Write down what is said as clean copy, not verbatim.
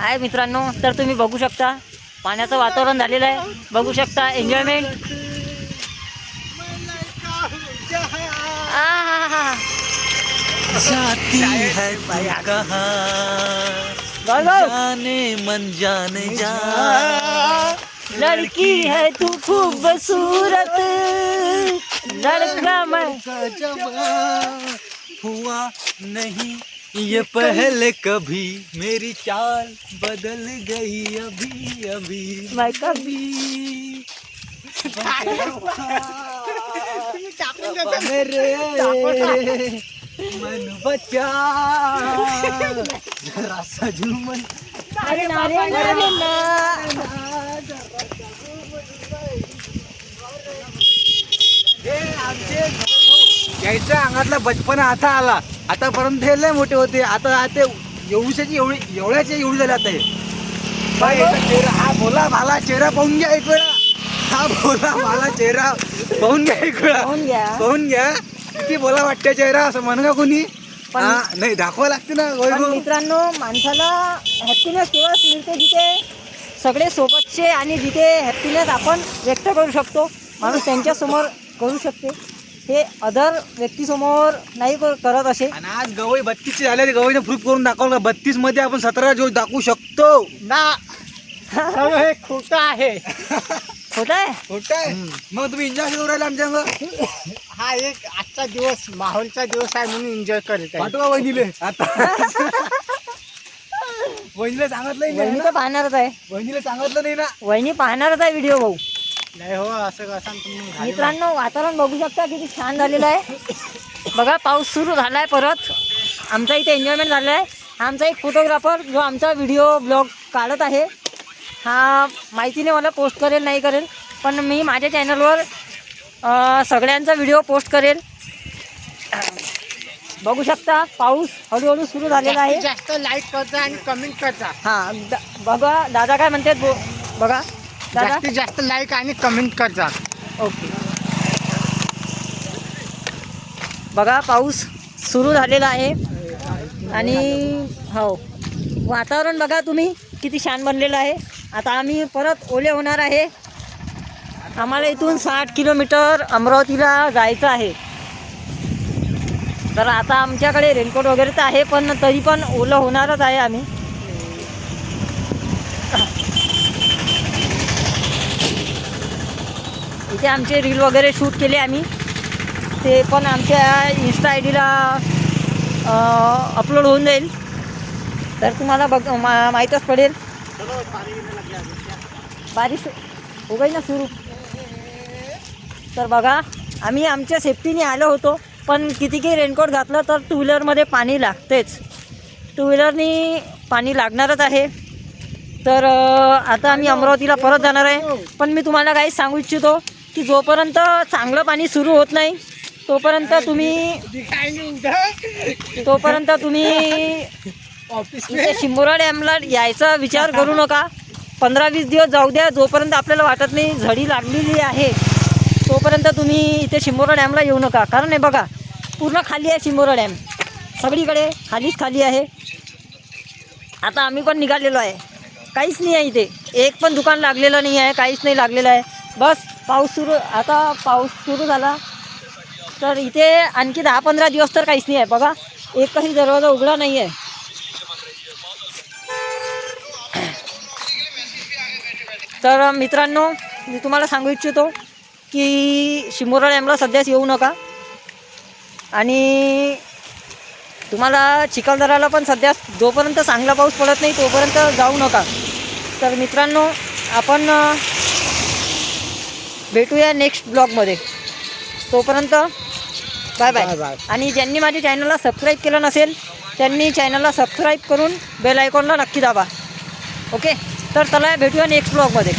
आहे मित्रांनो. तर तुम्ही बघू शकता पाण्याचं वातावरण झालेलं आहे, बघू शकता एन्जॉयमेंट. जाती है जाने मन जाने जा, लड़की है तू खूबसूरत, लड़का मैं हुआ नहीं ये पहले कभी, मेरी चाल बदल गई अभी अभी मैं कभी. मेरे मन बचा जरा सा झूमन. अरे नारे नारे ना. यायचा अंगातला बचपन आता आला. आतापर्यंत हे लय मोठे होते, आता ते एवढ्याची एवढी झाले आता. हे चेहरा, हा भोला भाला चेहरा पाहून घ्या एक वेळा. हा भोला भाला चेहरा पाहून घ्या एक वेळा. पाहून घ्या किती बोला वाटते चेहरा, असं म्हण का कोणी. नाही दाखवा लागते ना. मित्रांनो, माणसाला हॅपीनेस तेव्हाच मिळते जिथे सगळे सोबतचे आणि जिथे हॅपीनेस आपण व्यक्त करू शकतो. माणूस त्यांच्यासमोर करू शकते, हे अदर व्यक्तीसमोर नाही करत असे. आणि आज गवई 32 झाले, गवईने प्रूफ करून दाखवलं. 32 मध्ये आपण 17 जोश दाखवू शकतो ना. हे खोटं आहे. खोटं आहे. खोटं आहे. मग तुम्ही एन्जॉय करू राहिले आमच्या संग. हा एक आजचा दिवस माहोलचा दिवस आहे म्हणून एन्जॉय करत आहे. पाठवा वहिनीले आता. वहिनीला सांगितलं वहिनी नाही तर पाहणारच आहे. वहिनीला सांगितलं नाही ना. वहिनी पाहणारच आहे व्हिडिओ भाऊ. नाही हो, असं कसं तुम्ही. मित्रांनो, वातावरण बघू शकता किती छान झालेलं आहे. बघा, पाऊस सुरू झाला आहे परत. आमचा इथे एन्जॉयमेंट झालं आहे. आमचा एक फोटोग्राफर जो आमचा व्हिडिओ ब्लॉग काढत आहे, हा माहितीने मला पोस्ट करेल नाही करेल, पण मी माझ्या चॅनलवर सगळ्यांचा व्हिडिओ पोस्ट करेल. बघू शकता पाऊस हळूहळू सुरू झालेला आहे. जास्त लाईक करता आणि कमेंट करता. हां, बघा दादा काय म्हणतात. बघा दादा, जास्तीत जास्त लाईक आणि कमेंट करता. ओके. बघा पाऊस सुरू झालेला आहे आणि हो, वातावरण बघा तुम्ही किती छान बनलेलं आहे. आता आम्ही परत ओले होणार आहे. आम्हाला इथून 60 किलोमीटर अमरावतीला जायचं आहे. तर आता आमच्याकडे रेनकोट वगैरे तर आहे, पण तरी पण ओलं होणारच आहे आम्ही. इथे आमचे रील वगैरे शूट केले आम्ही, ते पण आमच्या इंस्टा आय डीला अपलोड होऊन जाईल. तर तुम्हाला माहीतच पडेल. बारिश हो गई ना सुरू. तर बघा, आम्ही आमच्या सेफ्टीने आलो होतो, पण कितीही रेनकोट घातलं तर टू व्हीलरमध्ये पाणी लागतेच. टू व्हीलरनी पाणी लागणारच आहे. तर आता आम्ही अमरावतीला परत जाणार आहे. पण मी तुम्हाला काहीच सांगू इच्छितो की जोपर्यंत चांगलं पाणी सुरू होत नाही तोपर्यंत तुम्ही इथे शिंबोरा डॅमला यायचा विचार करू नका. 15-20 दिवस जाऊ द्या. जोपर्यंत आपल्याला वाटत नाही झडी लागलेली आहे तोपर्यंत तुम्ही इथे शिंबोरा डॅमला येऊ नका. कारण हे बघा, पूर्ण खाली आहे शिंबोरा डॅम. सगळीकडे खालीच खाली आहे. आता आम्ही पण निघालेलो आहे. काहीच नाही आहे इथे, एक पण दुकान लागलेलं नाही आहे, काहीच नाही लागलेलं आहे. बस आता पाऊस सुरू झाला तर इथे आणखी 10-15 दिवस तर काहीच नाही आहे. बघा, एकही दरवाजा उघडा नाही आहे. तर मित्रांनो, मी तुम्हाला सांगू इच्छितो की शिंबोरा डॅमला सध्याच येऊ नका. आणि तुम्हाला चिखलदराला पण सध्या जोपर्यंत चांगला पाऊस पडत नाही तोपर्यंत जाऊ नका. तर मित्रांनो, आपण भेटूया नेक्स्ट ब्लॉगमध्ये. तोपर्यंत बाय बाय. आणि ज्यांनी माझ्या चॅनलला सबस्क्राईब केलं नसेल त्यांनी चॅनलला सबस्क्राईब करून बेल आयकॉनला नक्की दाबा. ओके, तर चला भेटूया नेक्स्ट ब्लॉगमध्ये.